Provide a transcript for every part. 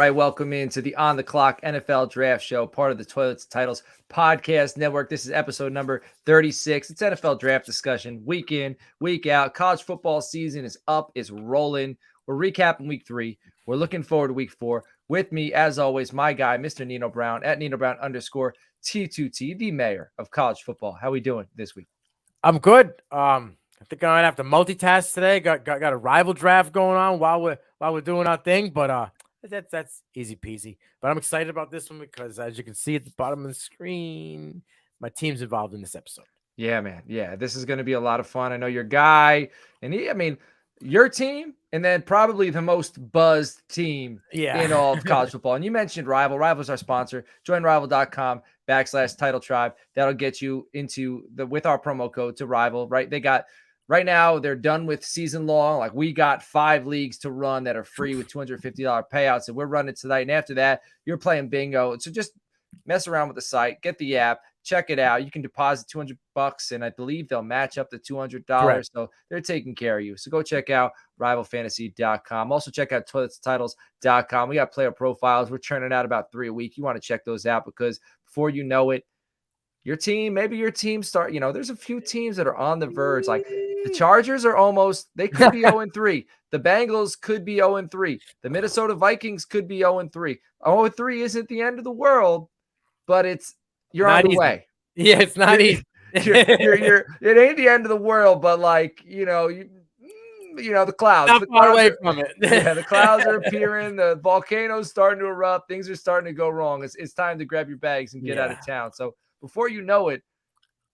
All right, welcome into the On the Clock NFL Draft Show, part of the Toilets Titles Podcast Network. This is episode number 36. It's NFL draft discussion, week in, week out. College football season is up, it's rolling. We're recapping week 3. We're looking forward to week 4. With me, as always, my guy, Mr. Nino Brown, at Nino Brown _T2T, the mayor of college football. How we doing this week? I'm good. I think I might have to multitask today. Got a rival draft going on while we're doing our thing, but that's easy peasy. But I'm excited about this one because, as you can see at the bottom of the screen, my team's involved in this episode. Yeah, man. Yeah, this is going to be a lot of fun. I know your guy, and your team, and then probably the most buzzed team in all of college football. And you mentioned Rival. Rival is our sponsor. Join rival.com/title tribe. That'll get you into with our promo code to Rival, right? They got right now, they're done with season long. Like, we got 5 leagues to run that are free with $250 payouts, and we're running tonight. And after that, you're playing bingo. So just mess around with the site, get the app, check it out. You can deposit $200, and I believe they'll match up to $200. Correct. So they're taking care of you. So go check out rivalfantasy.com. Also check out toiletstitles.com. We got player profiles. We're churning out about 3 a week. You want to check those out because before you know it, maybe your team start, there's a few teams that are on the verge. Like the Chargers they could be 0-3. The Bengals could be 0-3. The Minnesota Vikings could be 0-3. 0-3 isn't the end of the world, but you're on the way. Yeah, it's not easy. It ain't the end of the world, but the clouds. Not far away from it. Yeah, the clouds are appearing. The volcano's starting to erupt. Things are starting to go wrong. It's time to grab your bags and get out of town. So before you know it,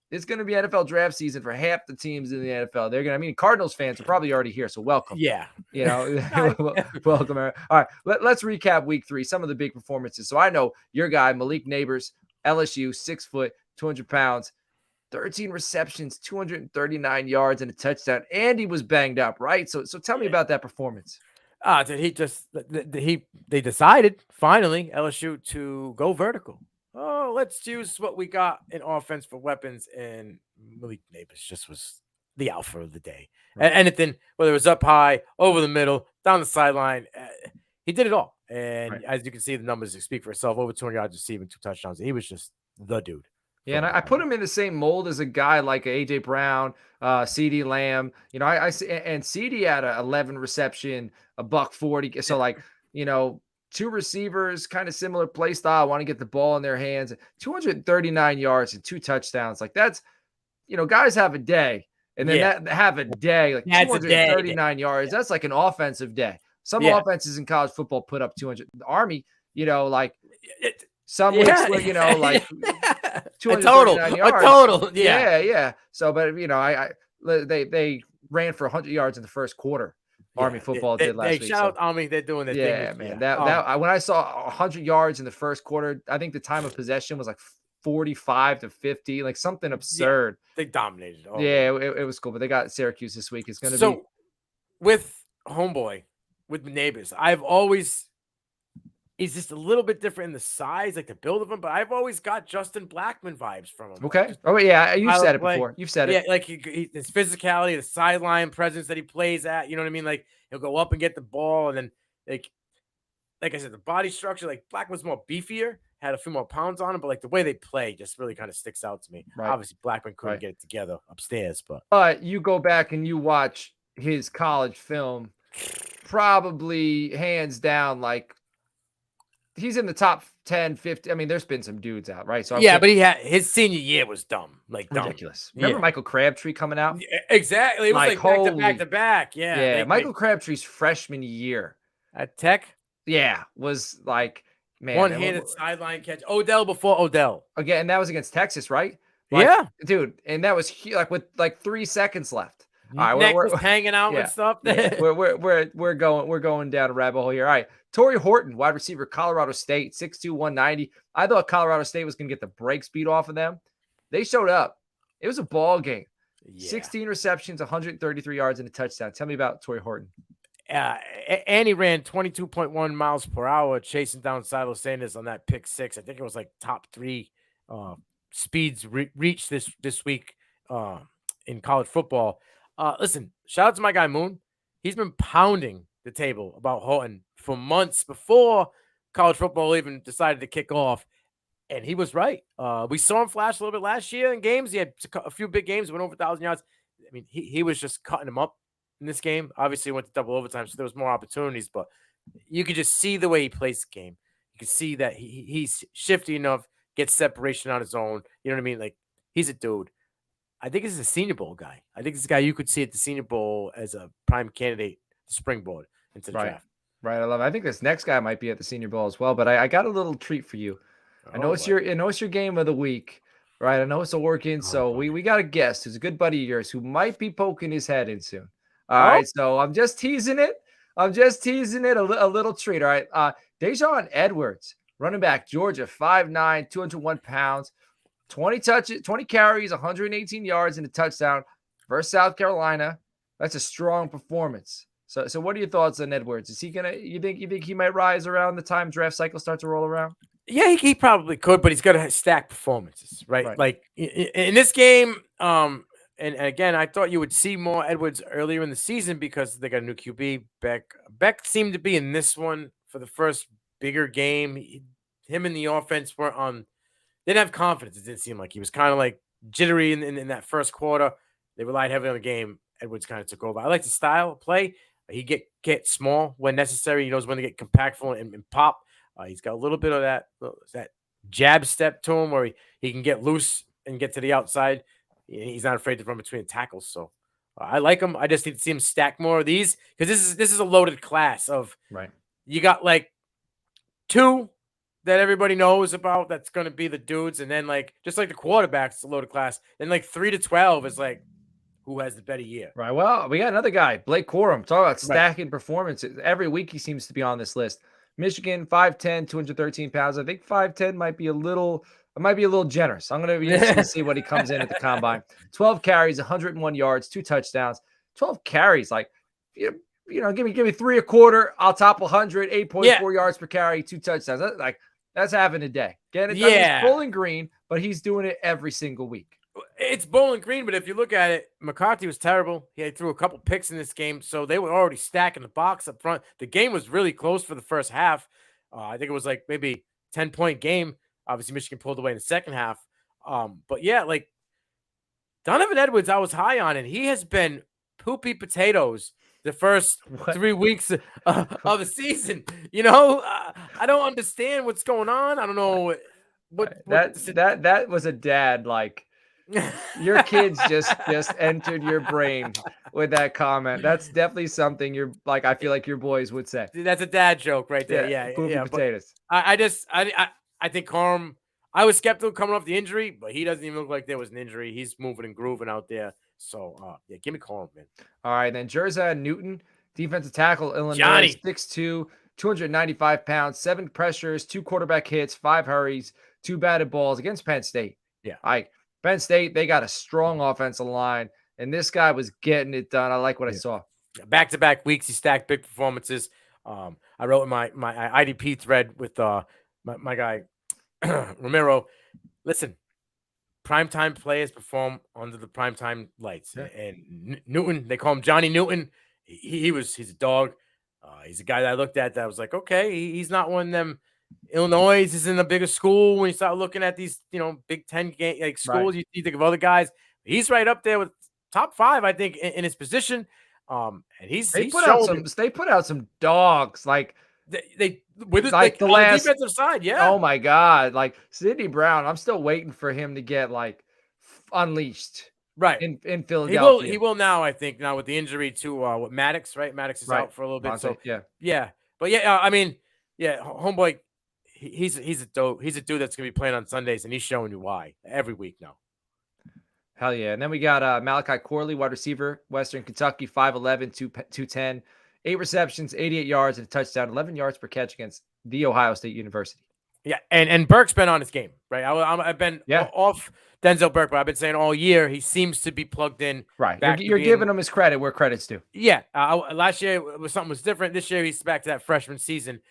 it's going to be NFL draft season for half the teams in the NFL. Cardinals fans are probably already here, so welcome. Yeah. Welcome. All right, let's recap week 3, some of the big performances. So I know your guy, Malik Neighbors, LSU, 6 foot, 200 pounds, 13 receptions, 239 yards, and a touchdown. And he was banged up, right? So tell me about that performance. They decided finally, LSU, to go vertical. Oh, let's use what we got in offense for weapons, and Malik Neighbors just was the alpha of the day. Right. Anything, whether it was up high, over the middle, down the sideline, he did it all. And as you can see, the numbers speak for itself. Over 200 yards receiving, 2 touchdowns. He was just the dude. Yeah, and I put him in the same mold as a guy like A.J. Brown, CeeDee Lamb. I and CeeDee had a 11 reception, $140. So 2 receivers, kind of similar play style. Want to get the ball in their hands. 239 yards and 2 touchdowns. Like that's, guys have a day, and then that have a day like 239 yards. That's like an offensive day. Some offenses in college football put up 200. The Army, some weeks where, 239 yards. A total. Yeah. So, but they ran for 100 yards in the first quarter. Army football did last week. Shout out Army, they're doing their thing. Yeah, man. That when I saw 100 yards in the first quarter, I think the time of possession was like 45 to 50, like something absurd. They dominated. It was cool, but they got Syracuse this week. It's going to be with homeboy, with Neighbors. He's just a little bit different in the size, like the build of him, but I've always got Justin Blackman vibes from him. Okay. You've said it before. You've said it. Yeah, like his physicality, the sideline presence that he plays at. You know what I mean? Like he'll go up and get the ball, and then like I said, the body structure. Like Blackman's more beefier, had a few more pounds on him, but like the way they play just really kind of sticks out to me. Right. Obviously, Blackman couldn't get it together upstairs, but you go back and you watch his college film, probably hands down, like. He's in the top 10, 50. There's been some dudes out, right? So but his senior year was dumb, ridiculous. Remember Michael Crabtree coming out? Yeah, exactly. It was like back to back. Yeah. Michael Crabtree's freshman year at Tech. Yeah, was like, man, one-handed sideline catch. Odell before Odell again, and that was against Texas, right? Dude, and that was with 3 seconds left. All right, we're hanging out and stuff. We're going down a rabbit hole here. All right. Torrey Horton, wide receiver, Colorado State, 6'2", 190. I thought Colorado State was going to get the break speed off of them. They showed up. It was a ball game. 16 receptions, 133 yards, and a touchdown. Tell me about Torrey Horton. And he ran 22.1 miles per hour, chasing down Silo Sanders on that pick 6. I think it was like top 3 speeds reached this week in college football. Listen, shout out to my guy Moon. He's been pounding the table about Horton for months before college football even decided to kick off. And he was right. We saw him flash a little bit last year in games. He had a few big games, went over 1,000 yards. I mean, he was just cutting him up in this game. Obviously, went to double overtime, so there was more opportunities. But you could just see the way he plays the game. You could see that he's shifty enough, gets separation on his own. You know what I mean? Like, he's a dude. I think he's a Senior Bowl guy. I think this guy you could see at the Senior Bowl as a prime candidate to springboard into the draft. Right. I love it. I think this next guy might be at the Senior Bowl as well. But I got a little treat for you. I know it's your game of the week, right? I know it's a work-in, so we got a guest who's a good buddy of yours who might be poking his head in soon. All right, so I'm just teasing it. A little treat. All right, Dejon Edwards, running back, Georgia, 5'9", 201 pounds, 20 carries, 118 yards, and a touchdown versus South Carolina. That's a strong performance. So what are your thoughts on Edwards? Is he gonna? You think he might rise around the time draft cycle starts to roll around? Yeah, he probably could, but he's got to stack performances, right? Like in this game, and again, I thought you would see more Edwards earlier in the season because they got a new QB. Beck seemed to be in this one for the first bigger game. Him and the offense were on. They didn't have confidence. It didn't seem like he was kind of like jittery in that first quarter. They relied heavily on the game. Edwards kind of took over. I like the style of play. He get small when necessary. He knows when to get compactful and pop. He's got a little bit of that jab step to him where he can get loose and get to the outside. He's not afraid to run between tackles. So I like him. I just need to see him stack more of these because this is a loaded class of you got like 2 that everybody knows about that's going to be the dudes. And then like just like the quarterbacks, it's a loaded class. Then like 3 to 12 is like who has the better year. Right. Well, we got another guy, Blake Corum. Talk about stacking performances. Every week he seems to be on this list. Michigan, 5'10", 213 pounds. I think 5'10" might be a little generous. I'm going to be interested to see what he comes in at the combine. 12 carries, 101 yards, 2 touchdowns. 12 carries, like, give me 3 a quarter. I'll top 100, 8.4 yards per carry, 2 touchdowns. That's having a day. Get it done. He's Bowling Green, but he's doing it every single week. It's Bowling Green, but if you look at it, McCarthy was terrible. He threw a couple picks in this game, so they were already stacking the box up front. The game was really close for the first half. I think it was like maybe 10-point game. Obviously, Michigan pulled away in the second half. But yeah, like Donovan Edwards, I was high on, and he has been poopy potatoes the first 3 weeks of the season. I don't understand what's going on. I don't know that was a dad like. Your kids just entered your brain with that comment. That's definitely something you're like. I feel like your boys would say. That's a dad joke right there. Yeah, potatoes. I think Corum. I was skeptical coming off the injury, but he doesn't even look like there was an injury. He's moving and grooving out there. So give me Corum, man. All right, then Jerza Newton, defensive tackle, Illinois, 6'2", 295 pounds, 7 pressures, 2 quarterback hits, 5 hurries, 2 batted balls against Penn State. Yeah, Penn State, they got a strong offensive line, and this guy was getting it done. I like what I saw. Back-to-back weeks, he stacked big performances. I wrote in my IDP thread with my guy, Romero. Listen, primetime players perform under the primetime lights. Yeah. And Newton, they call him Johnny Newton. He's a dog. He's a guy that I looked at that I was like, okay, he's not one of them. Illinois is in a bigger school. When you start looking at these, Big Ten schools, you think of other guys. He's right up there with top 5, I think, in his position. And they put out some dogs like they with like the last defensive side. Yeah. Oh my God, like Sidney Brown. I'm still waiting for him to get like unleashed. Right in Philadelphia. He will now. I think now with the injury to Maddox. Right, Maddox is out for a little bit. So yeah. But homeboy. He's a dope. He's a dude that's gonna be playing on Sundays, and he's showing you why every week now. Hell yeah! And then we got Malachi Corley, wide receiver, Western Kentucky, 5'11", 210, 8 receptions, 88 yards, and a touchdown, 11 yards per catch against the Ohio State University. Yeah, and Burke's been on his game, right? I've been off Denzel Burke, but I've been saying all year he seems to be plugged in. Right, you're giving him his credit where credit's due. Yeah, last year something was different. This year he's back to that freshman season.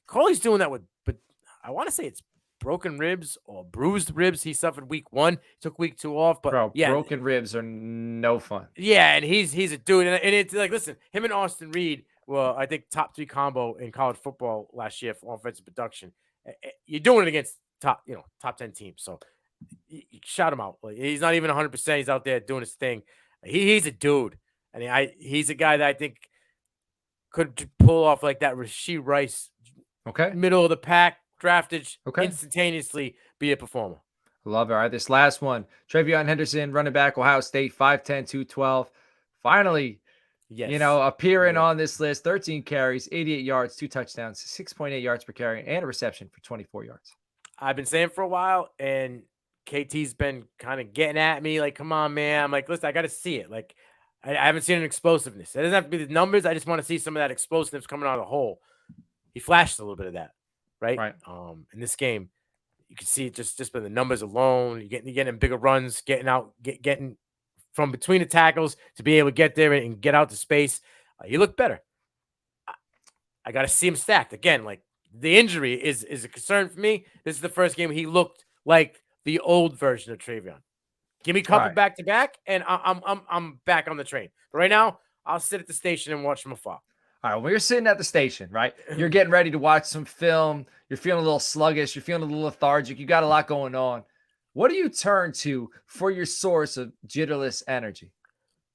Corley's doing that but I want to say it's broken ribs or bruised ribs he suffered week 1, took week 2 off. But broken ribs are no fun. Yeah, and he's a dude, and it's like, listen, him and Austin Reed Well, I think top 3 combo in college football last year for offensive production. You're doing it against top 10 teams. So you shout him out. Like, he's not even 100%. He's out there doing his thing. He's a dude. I mean, he's a guy that I think could pull off like that Rashee Rice, middle of the pack, drafted instantaneously, be a performer. Love it. All right, this last one. Trevion Henderson, running back, Ohio State, 5'10", 212. Finally, appearing on this list. 13 carries, 88 yards, 2 touchdowns, 6.8 yards per carry, and a reception for 24 yards. I've been saying for a while, and KT's been kind of getting at me, like, come on, man. I'm like, listen, I got to see it. Like, I haven't seen an explosiveness. It doesn't have to be the numbers. I just want to see some of that explosiveness coming out of the hole. He flashed a little bit of that, right? In this game, you can see it just by the numbers alone. You're getting bigger runs, getting from between the tackles to be able to get there and get out to space. You look better. I got to see him stacked again. Like, the injury is a concern for me. This is the first game he looked like the old version of Trevion. Give me a couple back to back, and I'm back on the train. But right now, I'll sit at the station and watch from afar. All right, well, you're sitting at the station, right? You're getting ready to watch some film. You're feeling a little sluggish. You're feeling a little lethargic. You got a lot going on. What do you turn to for your source of jitterless energy?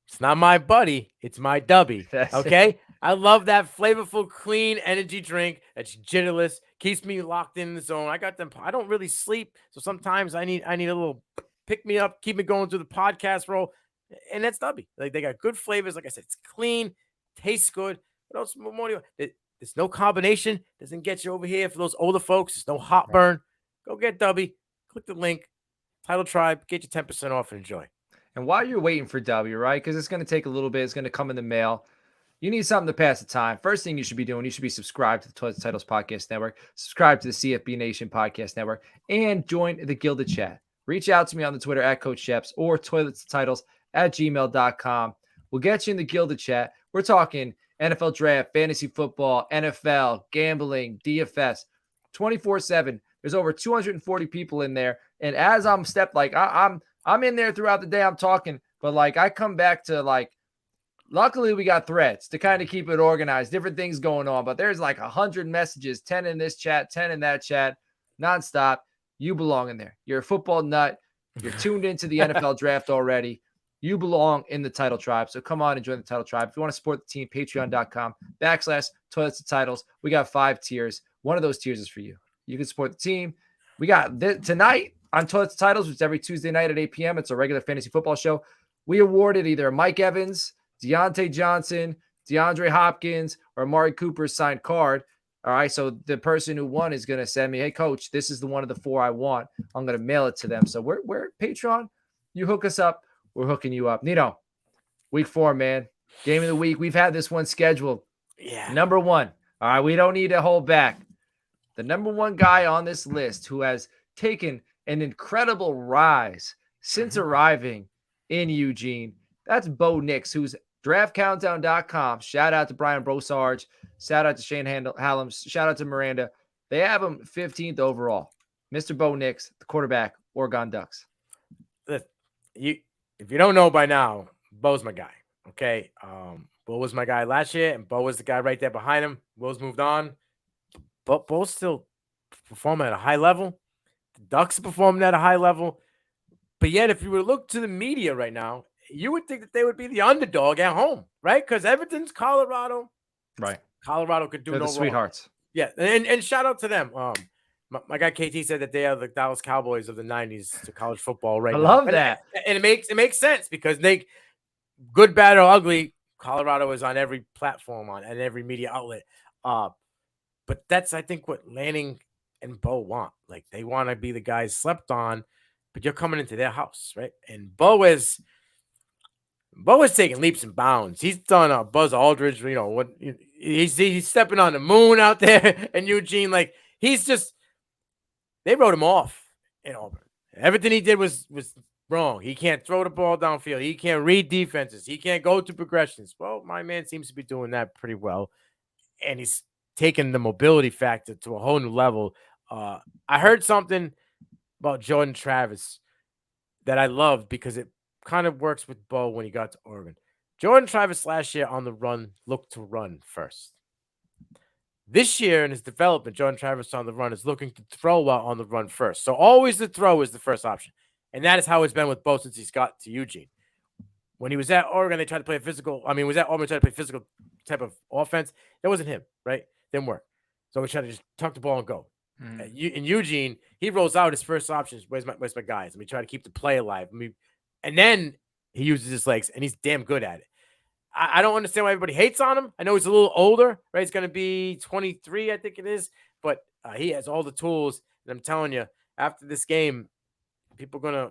It's not my buddy. It's my Dubby. Okay? I love that flavorful, clean energy drink that's jitterless, keeps me locked in the zone. I got them. I don't really sleep, so sometimes I need a little pick me up, keep me going through the podcast roll, and that's Dubby. Like, they got good flavors. Like I said, it's clean, tastes good. What else more do you? There's no combination. Doesn't get you over here for those older folks. There's no hot burn. Go get Dubby. Click the link. Title Tribe. Get your 10% off and enjoy. And while you're waiting for W, right? Because it's going to take a little bit. It's going to come in the mail. You need something to pass the time. First thing you should be doing, you should be subscribed to the Toilet Titles Podcast Network, subscribe to the CFB Nation Podcast Network, and join the Gilded Chat. Reach out to me on the Twitter at Coach Sheps or toiletstitles@gmail.com. We'll get you in the Gilded Chat. We're talking NFL Draft, fantasy football, NFL, gambling, DFS, 24/7. There's over 240 people in there. And as I'm I'm in there throughout the day. I'm talking, but like I come back to like, luckily we got threads to kind of keep it organized, different things going on, but there's like 100 messages, 10 in this chat, 10 in that chat, nonstop. You belong in there. You're a football nut. You're tuned into the NFL draft already. You belong in the Title Tribe. So come on and join the Title Tribe. If you want to support the team, patreon.com/Toilets to Titles. We got 5 tiers. One of those tiers is for you. You can support the team. We got tonight on Toilets to Titles, which is every Tuesday night at 8 p.m. It's a regular fantasy football show. We awarded either Mike Evans, Deontay Johnson, DeAndre Hopkins, or Amari Cooper's signed card. All right, so the person who won is going to send me, hey, coach, this is the one of the 4 I want. I'm going to mail it to them. So we're Patreon. You hook us up. We're hooking you up. Nino, week 4, man. Game of the week. We've had this one scheduled. Yeah. Number 1. All right, we don't need to hold back. The number 1 guy on this list who has taken an incredible rise since arriving in Eugene, that's Bo Nix, who's draftcountdown.com. Shout out to Brian Brosarge. Shout out to Shane Hallam. Shout out to Miranda. They have him 15th overall. Mr. Bo Nix, the quarterback, Oregon Ducks. If you don't know by now, Bo's my guy. Okay. Bo was my guy last year, and Bo was the guy right there behind him. Will's moved on. But Bo's still performing at a high level. The Ducks are performing at a high level. But yet, if you were to look to the media right now, you would think that they would be the underdog at home, right? Because Everton's Colorado. Right. Colorado could do no wrong. Sweethearts. Yeah, and shout out to them. My guy KT said that they are the Dallas Cowboys of the 90s to college football right now. I love that. And it makes sense because they, good, bad, or ugly, Colorado is on every platform, and every media outlet. But that's, I think, what Lanning and Bo want. Like, they want to be the guys slept on, but you're coming into their house, right? And Bo is taking leaps and bounds. He's done Buzz Aldridge, he's stepping on the moon out there in Eugene. Like, they wrote him off in Auburn. Everything he did was wrong. He can't throw the ball downfield. He can't read defenses. He can't go to progressions. Well, my man seems to be doing that pretty well. And he's taken the mobility factor to a whole new level. I heard something about Jordan Travis that I loved because it kind of works with Bo when he got to Oregon. Jordan Travis last year on the run looked to run first. This year in his development, Jordan Travis on the run is looking to throw while on the run first. So always the throw is the first option. And that is how it's been with Bo since he's got to Eugene. When he was at Oregon, they tried to play a physical. I mean, was at Auburn, tried to play physical type of offense. That wasn't him, right? Didn't work. So we tried to just tuck the ball and go. In Eugene, he rolls out his first options. Where's my guys? And we try to keep the play alive. And then he uses his legs, and he's damn good at it. I don't understand why everybody hates on him. I know he's a little older, right? He's going to be 23, I think it is. But he has all the tools. And I'm telling you, after this game, a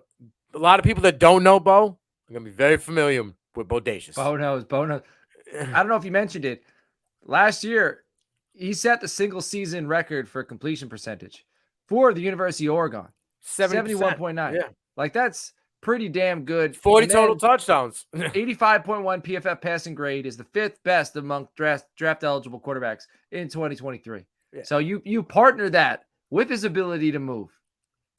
lot of people that don't know Bo are going to be very familiar with Bodacious. Bo knows. I don't know if you mentioned it. Last year, he set the single season record for completion percentage for the University of Oregon. 71.9. Yeah. Like, that's pretty damn good. 40 total touchdowns. 85.1 PFF passing grade is the 5th best among draft eligible quarterbacks in 2023. Yeah. So you partner that with his ability to move.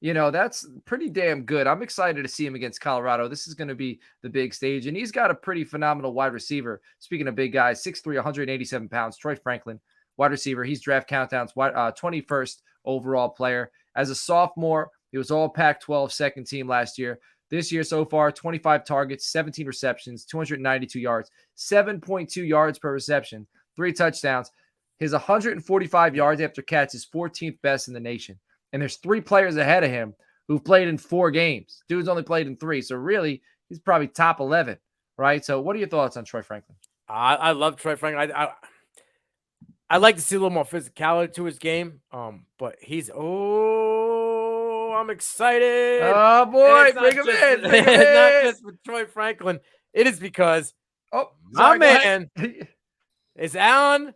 That's pretty damn good. I'm excited to see him against Colorado. This is going to be the big stage, and he's got a pretty phenomenal wide receiver. Speaking of big guys, 6'3", 187 pounds, Troy Franklin, wide receiver. He's draft countdowns, 21st overall player. As a sophomore, he was all Pac-12 second team last year. This year so far, 25 targets, 17 receptions, 292 yards, 7.2 yards per reception, 3 touchdowns. His 145 yards after catch is 14th best in the nation. And there's 3 players ahead of him who've played in 4 games. Dude's only played in 3. So really, he's probably top 11, right? So what are your thoughts on Troy Franklin? I love Troy Franklin. I like to see a little more physicality to his game. But I'm excited. Oh, boy. Bring him in. Not just for Troy Franklin. It is because my man is Alan.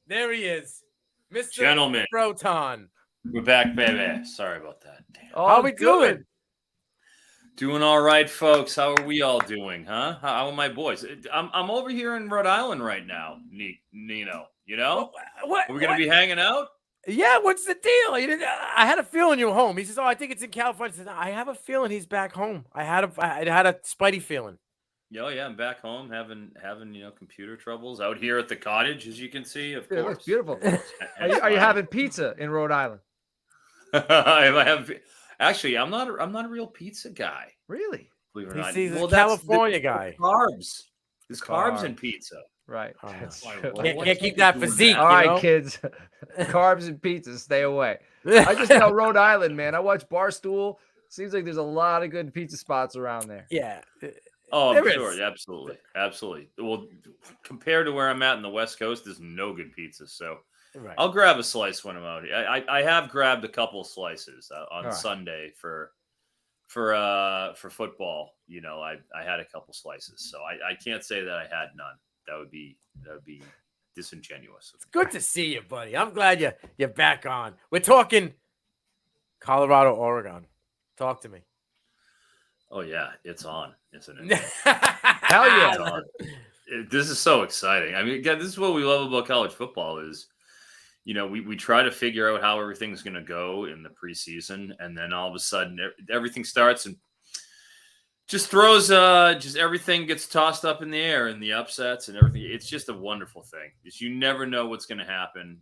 There he is. Mr. Gentlemen. Froton. We're back, baby. Sorry about that. Damn. How we doing? Doing all right, folks. How are we all doing, huh? How are my boys? I'm over here in Rhode Island right now, Nino. What? Are we going to be hanging out? Yeah, what's the deal? I had a feeling you were home. He says, I think it's in California. I said, I have a feeling he's back home. I had a spidey feeling. Oh, yeah, I'm back home having computer troubles out here at the cottage, as you can see, of course. It looks beautiful. Are you having pizza in Rhode Island? Actually, I'm not a real pizza guy. Really? Believe it or not. He's a California guy. Carbs. There's carbs in pizza. Right. Can't keep that physique. All right, kids. Carbs and pizza, stay away. I just know Rhode Island, man. I watch Barstool. Seems like there's a lot of good pizza spots around there. Yeah. Oh, I'm sure. Absolutely. Well, compared to where I'm at in the West Coast, there's no good pizza. So right. I'll grab a slice when I'm out. I have grabbed a couple slices on Sunday for football. I had a couple slices, so I can't say that I had none. That would be disingenuous. It's good to see you, buddy. I'm glad you're back on. We're talking Colorado, Oregon. Talk to me. Oh yeah, it's on, isn't it? Hell yeah! It's on. This is so exciting. I mean, again, this is what we love about college football is, we try to figure out how everything's going to go in the preseason, and then all of a sudden everything starts and just throws, just everything gets tossed up in the air and the upsets and everything. It's just a wonderful thing. You never know what's going to happen.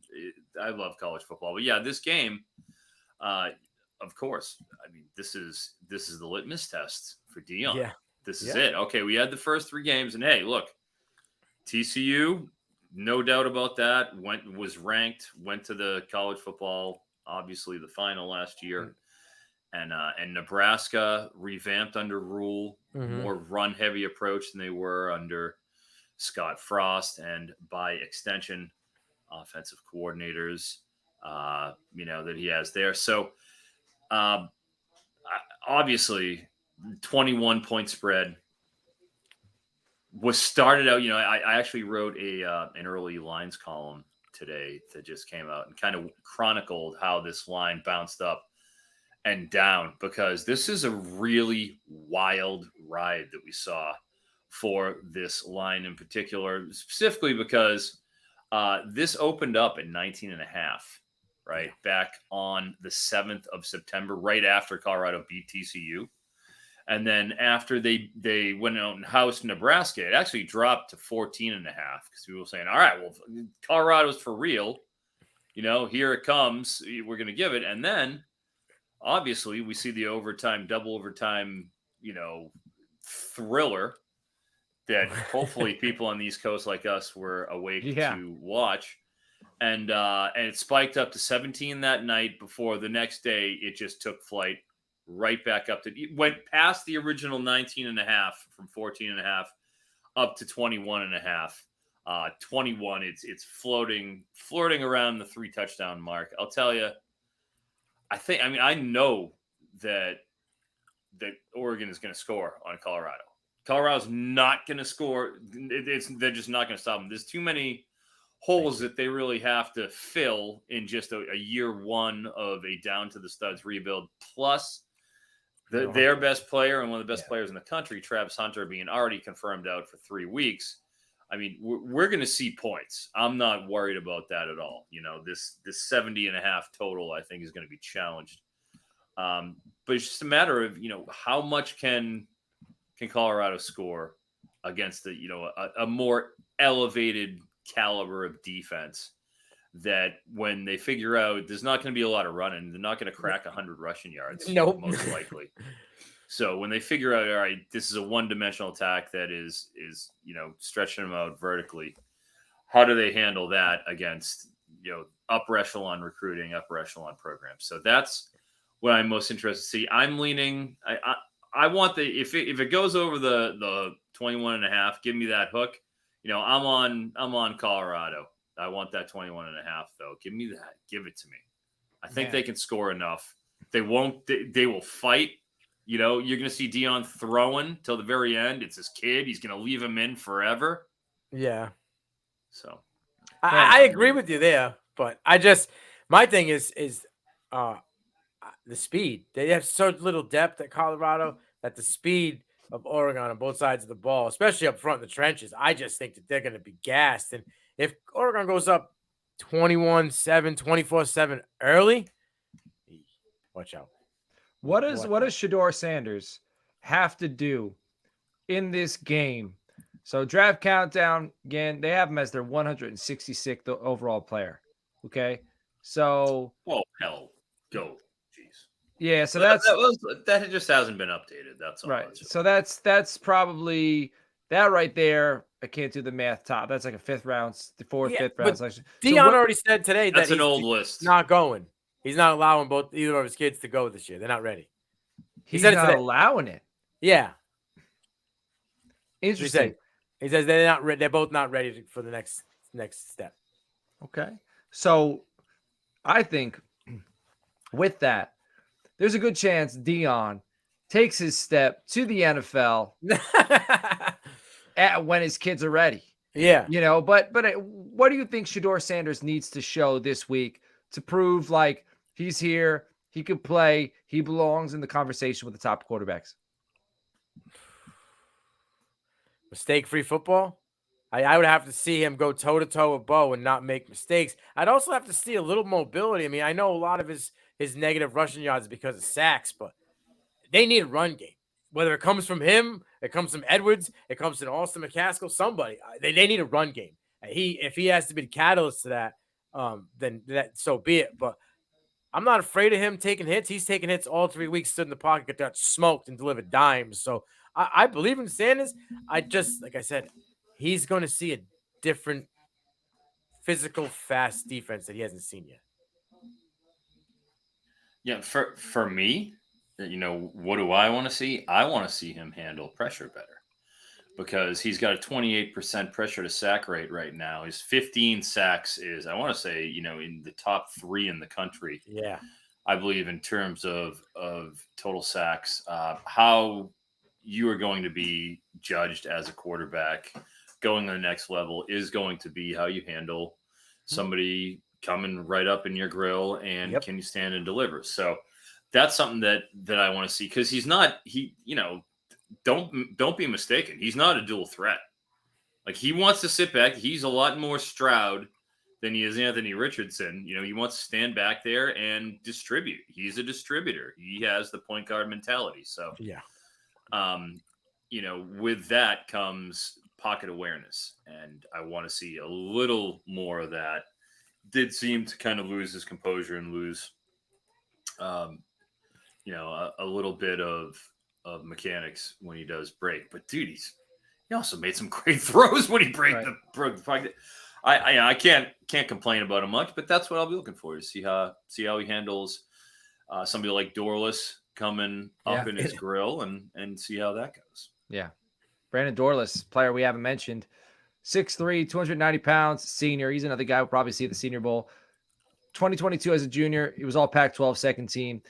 I love college football, but yeah, this game, of course. I mean, this is the litmus test for Dion. Yeah. This is it. Okay, we had the first 3 games, and hey, look, TCU, no doubt about that. Was ranked, went to the college football, obviously the final last year, and Nebraska revamped under Rule, more run heavy approach than they were under Scott Frost, and by extension, offensive coordinators, that he has there. So. Obviously, 21-point spread was started out. I actually wrote an early lines column today that just came out and kind of chronicled how this line bounced up and down, because this is a really wild ride that we saw for this line in particular, specifically because this opened up at 19.5. Right back on the 7th of September, right after Colorado beat TCU. And then after they went out and housed Nebraska, it actually dropped to 14.5 because people were saying, all right, well, Colorado's for real. Here it comes. We're going to give it. And then obviously we see the double overtime, thriller that hopefully people on the East Coast like us were awake to watch. And it spiked up to 17 that night before the next day it just took flight right back up it went past the original 19.5 from 14.5 up to 21.5. 21, it's flirting around the 3 touchdown mark. I'll tell you, I know that Oregon is going to score on Colorado. Colorado's not going to score. They're just not going to stop them. There's too many holes that they really have to fill in just a year one of a down to the studs rebuild. Plus, their best player and one of the best players in the country, Travis Hunter, being already confirmed out for 3 weeks. I mean, we're going to see points. I'm not worried about that at all. This 70.5 total, I think, is going to be challenged. But it's just a matter of, how much can Colorado score against a more elevated caliber of defense that when they figure out there's not going to be a lot of running, they're not going to crack 100 rushing yards. Nope. Most likely. So when they figure out, all right, this is a one-dimensional attack that is stretching them out vertically, how do they handle that against upper echelon recruiting, upper echelon programs? So that's what I'm most interested to see. I'm leaning. I want if it goes over the 21.5, give me that hook. I'm on Colorado. I want that 21.5 though. Give me that. Give it to me. I think they can score enough. They won't. They will fight. You're going to see Deion throwing till the very end. It's his kid. He's going to leave him in forever. Yeah. So, I agree with you there, but my thing is the speed. They have so little depth at Colorado that the speed of Oregon on both sides of the ball, especially up front in the trenches, I just think that they're going to be gassed. And if Oregon goes up 21-7, 24-7 early, watch out. What does Shedeur Sanders have to do in this game? So draft countdown, again, they have him as their 166th overall player. Okay. So hell, go. Jeez. Yeah, so that just hasn't been updated. That's all. Right. So that's probably that right there. I can't do the math. That's like a 5th round, fifth round selection. Deion already said today that's that an old list. Not going. He's not allowing either of his kids to go this year. They're not ready. He's not allowing it. Yeah. Interesting. He says they're not. They're both not ready for the next step. Okay. So I think with that, there's a good chance Deion takes his step to the NFL when his kids are ready. Yeah. But what do you think Shedeur Sanders needs to show this week to prove like he's here, he could play, he belongs in the conversation with the top quarterbacks? Mistake-free football? I would have to see him go toe-to-toe with Bo and not make mistakes. I'd also have to see a little mobility. I mean, I know a lot of his negative rushing yards because of sacks, but they need a run game. Whether it comes from him, it comes from Edwards, it comes from Austin McCaskill, somebody. They need a run game. If he has to be the catalyst to that, then so be it. But I'm not afraid of him taking hits. He's taken hits all 3 weeks, stood in the pocket, got smoked, and delivered dimes. So I believe in Sanders. Like I said, he's going to see a different physical, fast defense that he hasn't seen yet. Yeah, for me, what do I want to see? I want to see him handle pressure better because he's got a 28% pressure to sack rate right now. His 15 sacks is, I want to say, in the top 3 in the country. Yeah. I believe in terms of total sacks, how you are going to be judged as a quarterback going to the next level is going to be how you handle somebody coming right up in your grill and can you stand and deliver? So that's something that I want to see because don't be mistaken. He's not a dual threat. Like he wants to sit back. He's a lot more Stroud than he is Anthony Richardson. He wants to stand back there and distribute. He's a distributor. He has the point guard mentality. So yeah. You know, with that comes pocket awareness, and I want to see a little more of that. Did seem to kind of lose his composure and lose, you know, a little bit of mechanics when he does break. But dude, he also made some great throws when he broke the pocket. I can't complain about him much, but that's what I'll be looking for to see how he handles somebody like Dorless coming up in his grill and see how that goes. Yeah. Brandon Dorless, player we haven't mentioned, 6'3", 290 pounds, senior. He's another guy we'll probably see at the Senior Bowl. 2022 as a junior, he was all Pac-12 second team.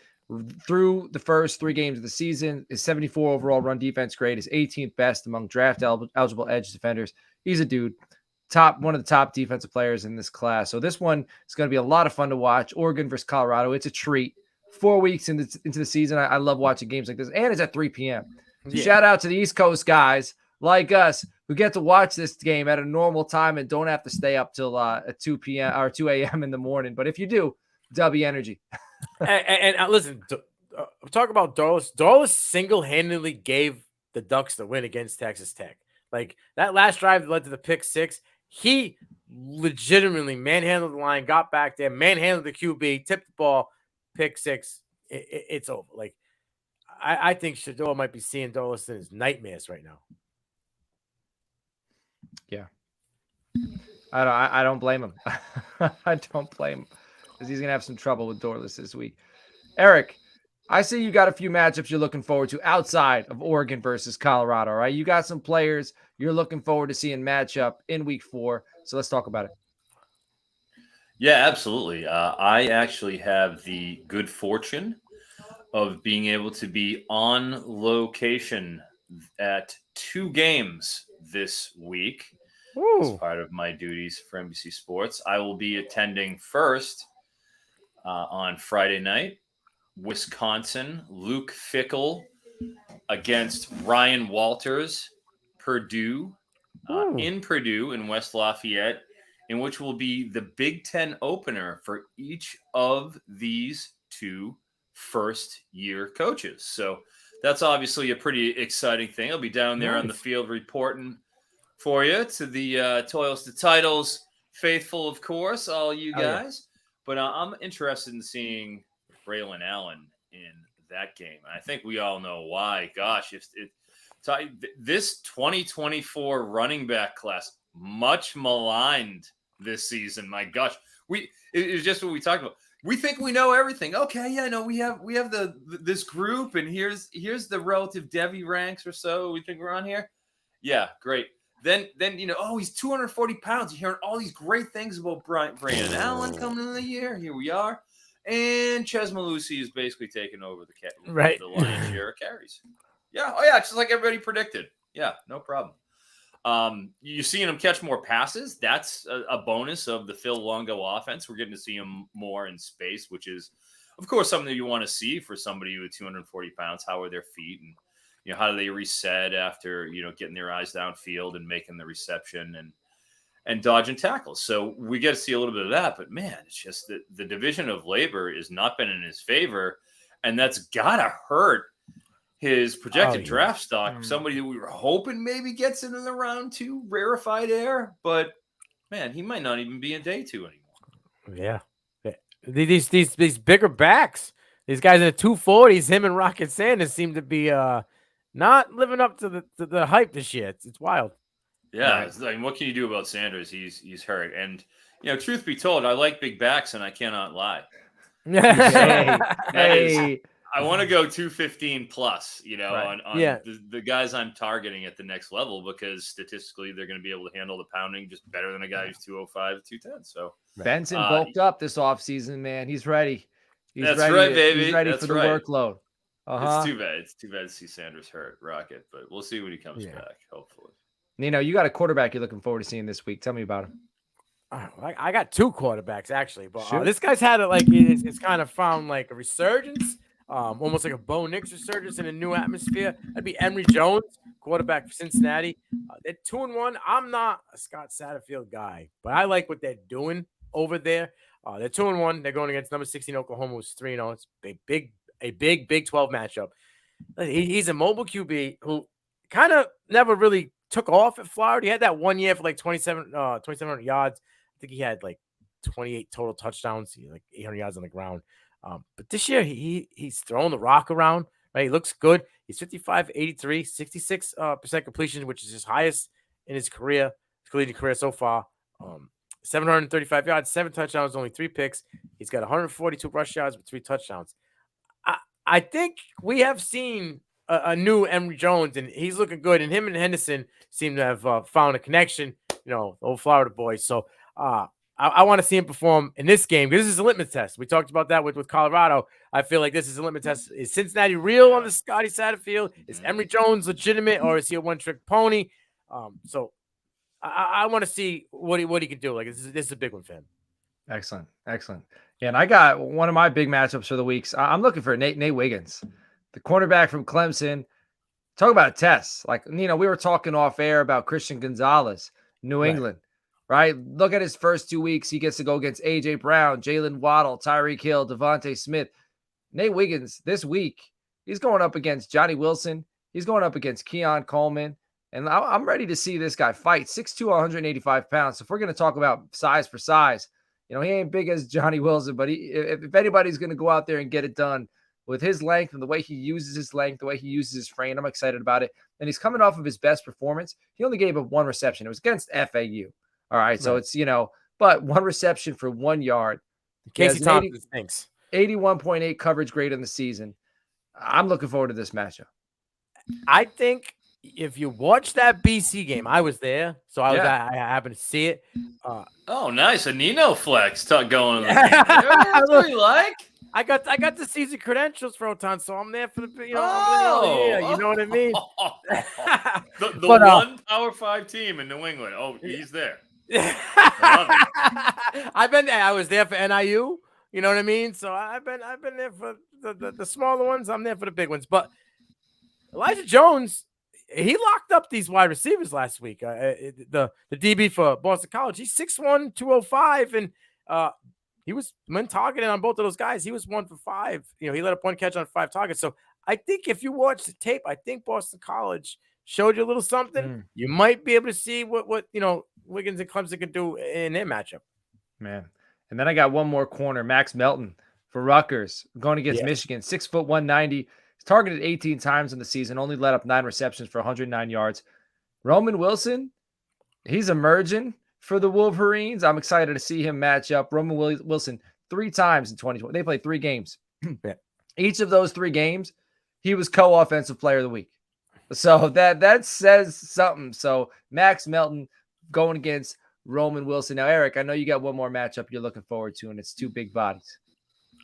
Through the first 3 games of the season, his 74 overall run defense grade is 18th best among draft eligible edge defenders. He's a dude. One of the top defensive players in this class. So this one is going to be a lot of fun to watch. Oregon versus Colorado. It's a treat. 4 weeks into the season. I love watching games like this. And it's at 3 p.m. So shout out to the East Coast guys like us who get to watch this game at a normal time and don't have to stay up till 2 p.m. or 2 a.m. in the morning. But if you do, W energy. and listen, talk about Dorless. Dorless single-handedly gave the Ducks the win against Texas Tech. Like that last drive that led to the pick 6, he legitimately manhandled the line, got back there, manhandled the QB, tipped the ball, pick 6. It's over. Like I think Shador might be seeing Dorless in his nightmares right now. Yeah, I don't blame him. I don't blame him because he's gonna have some trouble with Dorless this week. Eric, I see you got a few matchups you're looking forward to outside of Oregon versus Colorado. All right, you got some players you're looking forward to seeing match up in Week 4. So let's talk about it. Yeah, absolutely. I actually have the good fortune of being able to be on location at 2 games this week. Ooh. As part of my duties for NBC Sports. I will be attending first on Friday night, Wisconsin, Luke Fickell against Ryan Walters, Purdue, in Purdue in West Lafayette, in which will be the Big Ten opener for each of these 2 first-year coaches. So that's obviously a pretty exciting thing. I'll be down there on the field reporting for you to the Toils to Titles faithful, of course, all you guys. But I'm interested in seeing Braylon Allen in that game. And I think we all know why. Gosh, this 2024 running back class, much maligned this season. My gosh, it's just what we talked about. We think we know everything. Okay, yeah, no, we have this group, and here's the relative Devi ranks or so. We think we're on here. Yeah, great. Then you know, oh, he's 240 pounds. You're hearing all these great things about Brandon Allen coming in the year. Here we are. And Ches Malusi is basically taking over the lion's share of carries. Yeah. Oh, yeah. Just like everybody predicted. Yeah. No problem. You're seeing him catch more passes. That's a bonus of the Phil Longo offense. We're getting to see him more in space, which is, of course, something that you want to see for somebody with 240 pounds. How are their feet? And, you know, how do they reset after, you know, getting their eyes downfield and making the reception and dodging tackles. So we get to see a little bit of that. But, man, it's just that the division of labor has not been in his favor, and that's got to hurt his projected draft stock. Somebody that we were hoping maybe gets into the round 2 rarefied air. But, man, he might not even be in day 2 anymore. Yeah. These bigger backs, these guys in the 240s, him and Rocket Sanders seem to be not living up to the hype this year. It's wild. Yeah, right. I mean, what can you do about Sanders? He's hurt, and you know, truth be told, I like big backs, and I cannot lie. I want to go 215 plus, you know, on the guys I'm targeting at the next level, because statistically they're going to be able to handle the pounding just better than a guy who's 205, 210. So Benson bulked up this offseason, man. He's ready. That's right, baby. He's ready for the workload. It's too bad. It's too bad to see Sanders hurt, Rocket, but we'll see when he comes back, hopefully. Nino, you got a quarterback you're looking forward to seeing this week. Tell me about him. I got 2 quarterbacks, actually, but this guy's had it's kind of found like a resurgence, almost like a Bo Nix resurgence in a new atmosphere. That'd be Emory Jones, quarterback for Cincinnati. They're 2-1. I'm not a Scott Satterfield guy, but I like what they're doing over there. They're 2-1. They're going against number 16 Oklahoma, who's 3-0. It's a big Big 12 matchup. He's a mobile QB who kind of never really took off at Florida. He had that 1 year for like 2,700 yards. I think he had like 28 total touchdowns, like 800 yards on the ground. But this year he's throwing the rock around. Right, he looks good. He's 55, 83, 66% completion, which is his highest in his career, his collegiate career so far. 735 yards, 7 touchdowns, only 3 picks. He's got 142 rush yards with 3 touchdowns. I think we have seen a new Emory Jones, and he's looking good. And him and Henderson seem to have found a connection, the old Florida boys. So I want to see him perform in this game because this is a litmus test. We talked about that with Colorado. I feel like this is a litmus test. Is Cincinnati real on the Scotty Satterfield? Is Emory Jones legitimate, or is he a one-trick pony? So I want to see what he can do. Like this is a big one for him. Excellent. Yeah, and I got one of my big matchups for the weeks. I'm looking for Nate Wiggins, the cornerback from Clemson. Talk about a test. Like, we were talking off air about Christian Gonzalez, New England, right? Look at his first 2 weeks. He gets to go against A.J. Brown, Jalen Waddle, Tyreek Hill, Devontae Smith. Nate Wiggins this week, he's going up against Johnny Wilson. He's going up against Keon Coleman. And I'm ready to see this guy fight. 6'2", 185 pounds. So if we're going to talk about size for size, he ain't big as Johnny Wilson, but if anybody's going to go out there and get it done with his length and the way he uses his length, the way he uses his frame, I'm excited about it. And he's coming off of his best performance. He only gave up 1 reception. It was against FAU. All right. So it's, but 1 reception for 1 yard. Casey Thompson thinks 81.8 coverage grade in the season. I'm looking forward to this matchup. I think if you watch that BC game, I was there, so I happened to see it. Oh, nice, a Nino flex going on. That's what you like. I got the season credentials, Froton, so I'm there for the you know what I mean. the one Power 5 team in New England. Oh, he's there. I've been there. I was there for NIU. You know what I mean. So I've been there for the smaller ones. I'm there for the big ones. But Elijah Jones, he locked up these wide receivers last week. The DB for Boston College, he's 6'1", 205, and he was, when targeted on both of those guys, he was 1 for 5. He let up 1 catch on 5 targets. So I think if you watch the tape, I think Boston College showed you a little something. You might be able to see what Wiggins and Clemson can do in their matchup. Man. And then I got one more corner, Max Melton for Rutgers, going against Michigan, 6'1", 190. He's targeted 18 times in the season, only let up 9 receptions for 109 yards. Roman Wilson, he's emerging for the Wolverines. I'm excited to see him match up. Roman Wilson 3 times in 2020. They played 3 games. Each of those 3 games, he was co-offensive player of the week. So that says something. So Max Melton going against Roman Wilson. Now, Eric, I know you got one more matchup you're looking forward to, and it's 2 big bodies.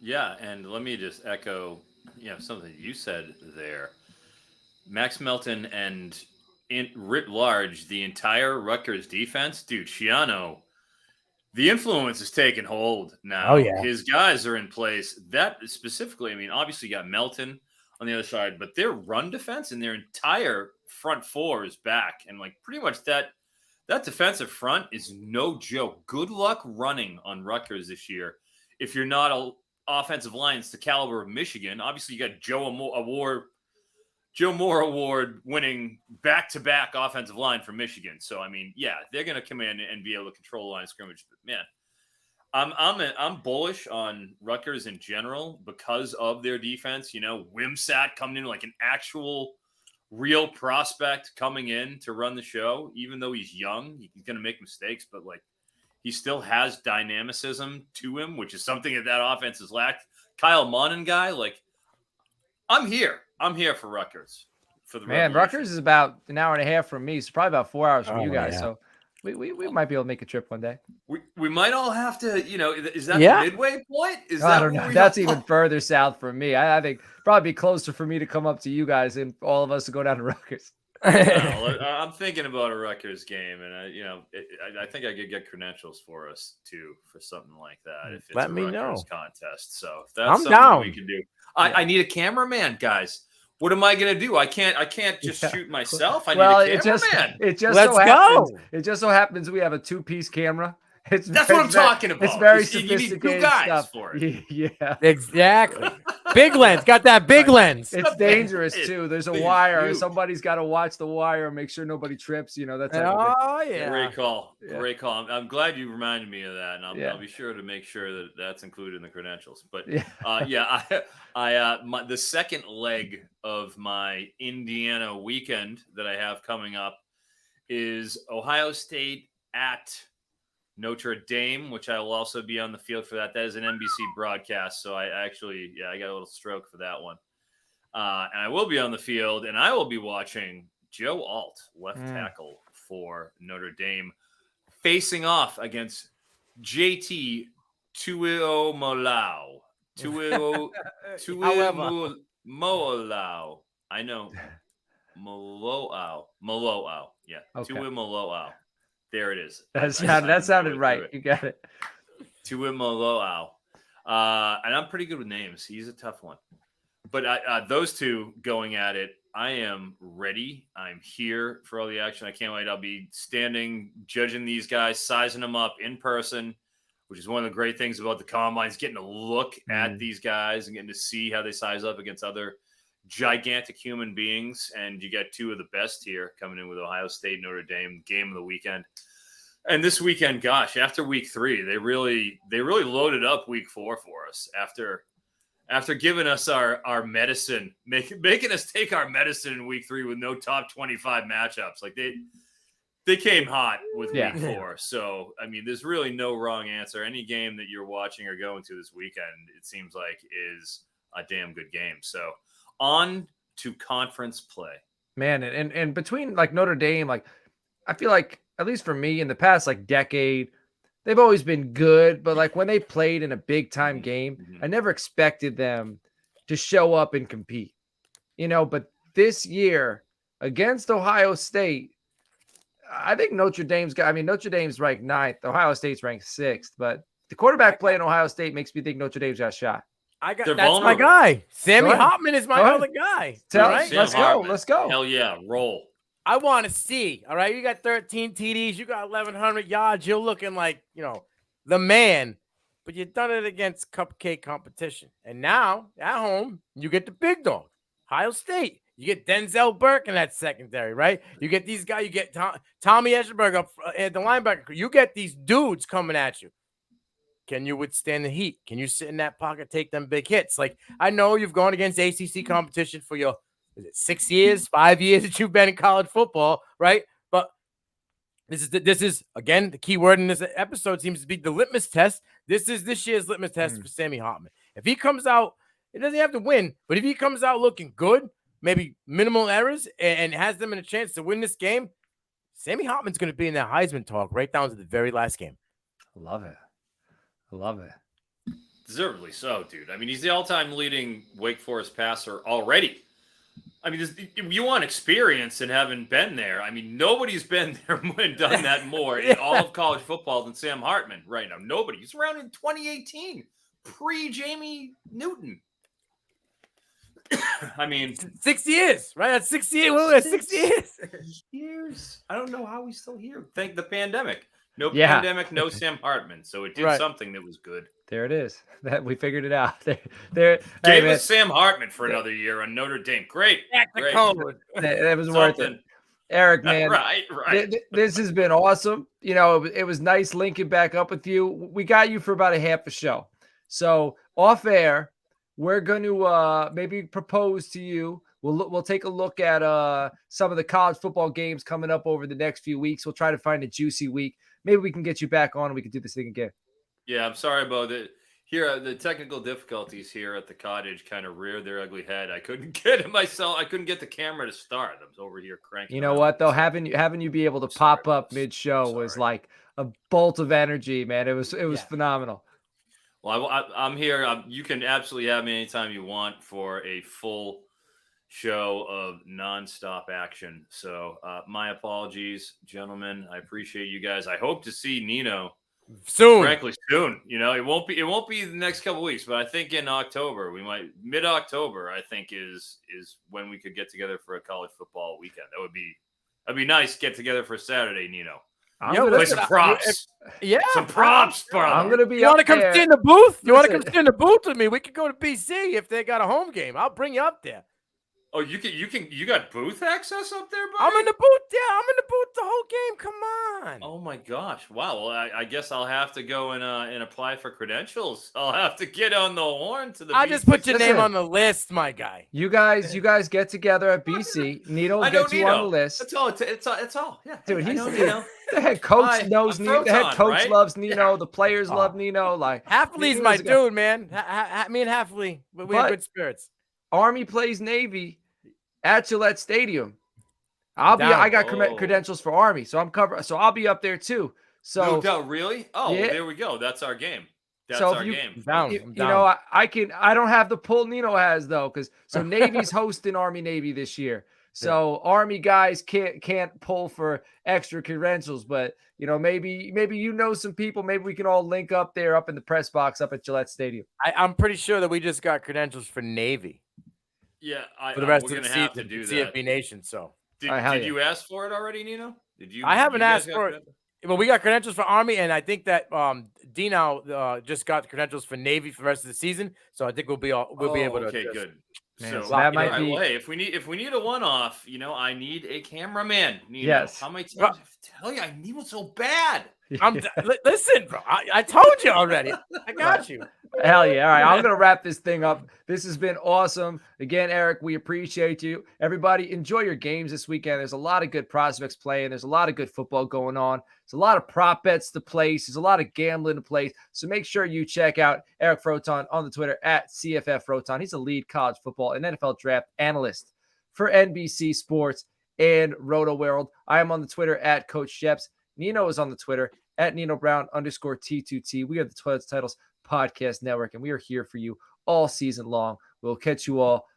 Yeah, and let me just echo something you said there. Max Melton and writ large, the entire Rutgers defense, dude, Schiano, the influence is taking hold now. Oh, yeah. His guys are in place. That specifically, obviously you got Melton on the other side, but their run defense and their entire front 4 is back. And pretty much that defensive front is no joke. Good luck running on Rutgers this year if you're not a offensive lines the caliber of Michigan. Obviously, you got Joe Moore Award winning back-to-back offensive line for Michigan. So they're going to come in and be able to control the line of scrimmage. But man, I'm bullish on Rutgers in general because of their defense. Wimsatt coming in like an actual real prospect coming in to run the show. Even though he's young, he's going to make mistakes, but he still has dynamicism to him, which is something that offense has lacked. Kyle Monnon guy, I'm here. I'm here for Rutgers. For the man, Rutgers is about an hour and a half from me. So probably about 4 hours from you guys. Yeah. So we might be able to make a trip one day. We might all have to, is that the midway point? I don't know. That's even further south from me. I think probably be closer for me to come up to you guys and all of us to go down to Rutgers. I'm thinking about a Rutgers game, and I think I could get credentials for us too for something like that if it's Let me Rutgers contest. So if that's something down. We can do, I need a cameraman, guys. What am I gonna do? I can't just shoot myself. I need a cameraman. It just so happens we have a 2-piece camera. That's what I'm talking about. It's very sophisticated you need 2 guys stuff for it. Yeah, exactly. Big lens. Got that big lens. It's dangerous too. There's a wire. Somebody's got to watch the wire, make sure nobody trips. That type of thing. Oh yeah. Great call. Yeah. Great call. I'm glad you reminded me of that, and I'll be sure to make sure that that's included in the credentials. But the second leg of my Indiana weekend that I have coming up is Ohio State at Notre Dame, which I will also be on the field for that. That is an NBC broadcast, so I got a little stroke for that one. And I will be on the field, and I will be watching Joe Alt, left tackle for Notre Dame, facing off against JT Tuiomolao. Tuiomolao. I know. Moloao. Yeah. Okay. Tuiomolao. There it is. That sounded right. You got it. Tuiomolao. And I'm pretty good with names. He's a tough one. But those two going at it, I am ready. I'm here for all the action. I can't wait. I'll be standing, judging these guys, sizing them up in person, which is one of the great things about the combines, getting to look at these guys and getting to see how they size up against other gigantic human beings. And you got two of the best here coming in with Ohio State, Notre Dame, game of the weekend. And this weekend, gosh, after week 3, they really loaded up week 4 for us after giving us our medicine, making us take our medicine in week 3 with no top 25 matchups. Like they came hot with week 4. So, I mean, there's really no wrong answer. Any game that you're watching or going to this weekend, it seems like is a damn good game. So on to conference play. Man, and between like Notre Dame, like I feel like at least for me in the past like decade, they've always been good, but like when they played in a big time game, I never expected them to show up and compete. But this year against Ohio State, I think Notre Dame's ranked 9th. Ohio State's ranked 6th, but the quarterback play in Ohio State makes me think Notre Dame's got a shot. That's my guy. Sammy Hopman is my other guy. Let's go. Hell yeah, roll. I want to see. All right, you got 13 TDs, you got 1,100 yards. You're looking like the man, but you've done it against cupcake competition. And now at home, you get the big dog, Ohio State. You get Denzel Burke in that secondary, right? You get these guys. You get Tommy Eschenberg up at the linebacker. You get these dudes coming at you. Can you withstand the heat? Can you sit in that pocket, take them big hits? Like, I know you've gone against ACC competition for your 6 years, 5 years that you've been in college football, right? But this is again, the key word in this episode seems to be the litmus test. This is this year's litmus test for Sammy Hopman. If he comes out, it doesn't have to win, but if he comes out looking good, maybe minimal errors, and has them in a chance to win this game, Sammy Hopman's going to be in that Heisman talk right down to the very last game. I love it. Deservedly so, dude. I mean, he's the all-time leading Wake Forest passer already. I mean, you want experience and haven't been there. I mean, nobody's been there and done that more in all of college football than Sam Hartman right now. Nobody. He's around in 2018, pre-Jamie Newton. I mean, 6 years, right? That's 6 years. Well, that's 6 years. I don't know how he's still here. Thank the pandemic. No pandemic, no Sam Hartman. So it did something that was good. There it is. That we figured it out. Gave us Sam Hartman for another year on Notre Dame. Great. That was worth it. Eric, man. Right. This has been awesome. It was nice linking back up with you. We got you for about a half a show. So off air, we're going to maybe propose to you. We'll take a look at some of the college football games coming up over the next few weeks. We'll try to find a juicy week. Maybe we can get you back on and we can do this thing again. Yeah, I'm sorry about it. Here, the technical difficulties here at the cottage kind of reared their ugly head. I couldn't get it myself. I couldn't get the camera to start. I was over here cranking. You know what, though? Having you be able to pop up mid-show was like a bolt of energy, man. It was phenomenal. Well, I'm here. You can absolutely have me anytime you want for a full show of nonstop action. So my apologies, gentlemen. I appreciate you guys. I hope to see Nino soon. Frankly, soon. It won't be the next couple of weeks, but I think in October mid-October. I think is when we could get together for a college football weekend. That'd be nice. Get together for Saturday, Nino. Play some props. Some props, bro. I'm gonna be. You want to come sit in the booth? You want to come sit in the booth with me? We could go to BC if they got a home game. I'll bring you up there. Oh, you got booth access up there, buddy? I'm in the booth. Yeah, I'm in the booth the whole game. Come on. Oh my gosh! Wow. Well, I guess I'll have to go and apply for credentials. I'll have to get on the horn to the. I just put your name on the list, my guy. You guys get together at BC. Nino will get you on the list. That's all. It's all. Yeah, dude. He's Nino. The head coach knows Nino. The head coach loves Nino. Yeah. The players love Nino. Like Halfley's my dude, man. Me and Halfley, we have good spirits. Army plays Navy at Gillette Stadium. I got credentials for Army, so I'm covered. So I'll be up there too. So no, really? Oh, yeah. Well, there we go. That's our game. That's our game. You know, I don't have the pull Nino has though, because Navy's hosting Army Navy this year. So Army guys can't pull for extra credentials, but you know, maybe you know some people. Maybe we can all link up there, up in the press box, up at Gillette Stadium. I'm pretty sure that we just got credentials for Navy. Yeah, for the rest of the season, CFB Nation. So did you ask for it already, Nino? Did you? I haven't asked for it. Well, we got credentials for Army, and I think that Dino just got credentials for Navy for the rest of the season. So I think we'll be able to. Okay, good. Man, so that might be. Hey, if we need a one-off, you know, I need a cameraman. Nino. Yes. How many times I tell you I need one so bad? Listen, bro. I told you already. I got you. Hell yeah. All right. I'm going to wrap this thing up. This has been awesome. Again, Eric, we appreciate you. Everybody, enjoy your games this weekend. There's a lot of good prospects playing. There's a lot of good football going on. There's a lot of prop bets to place. There's a lot of gambling to place. So make sure you check out Eric Froton on the Twitter at CFF Froton. He's a lead college football and NFL draft analyst for NBC Sports and Roto World. I am on the Twitter at Coach Sheps. Nino is on the Twitter at Nino Brown _T2T. We are the Toilets Titles Podcast Network, and we are here for you all season long. We'll catch you all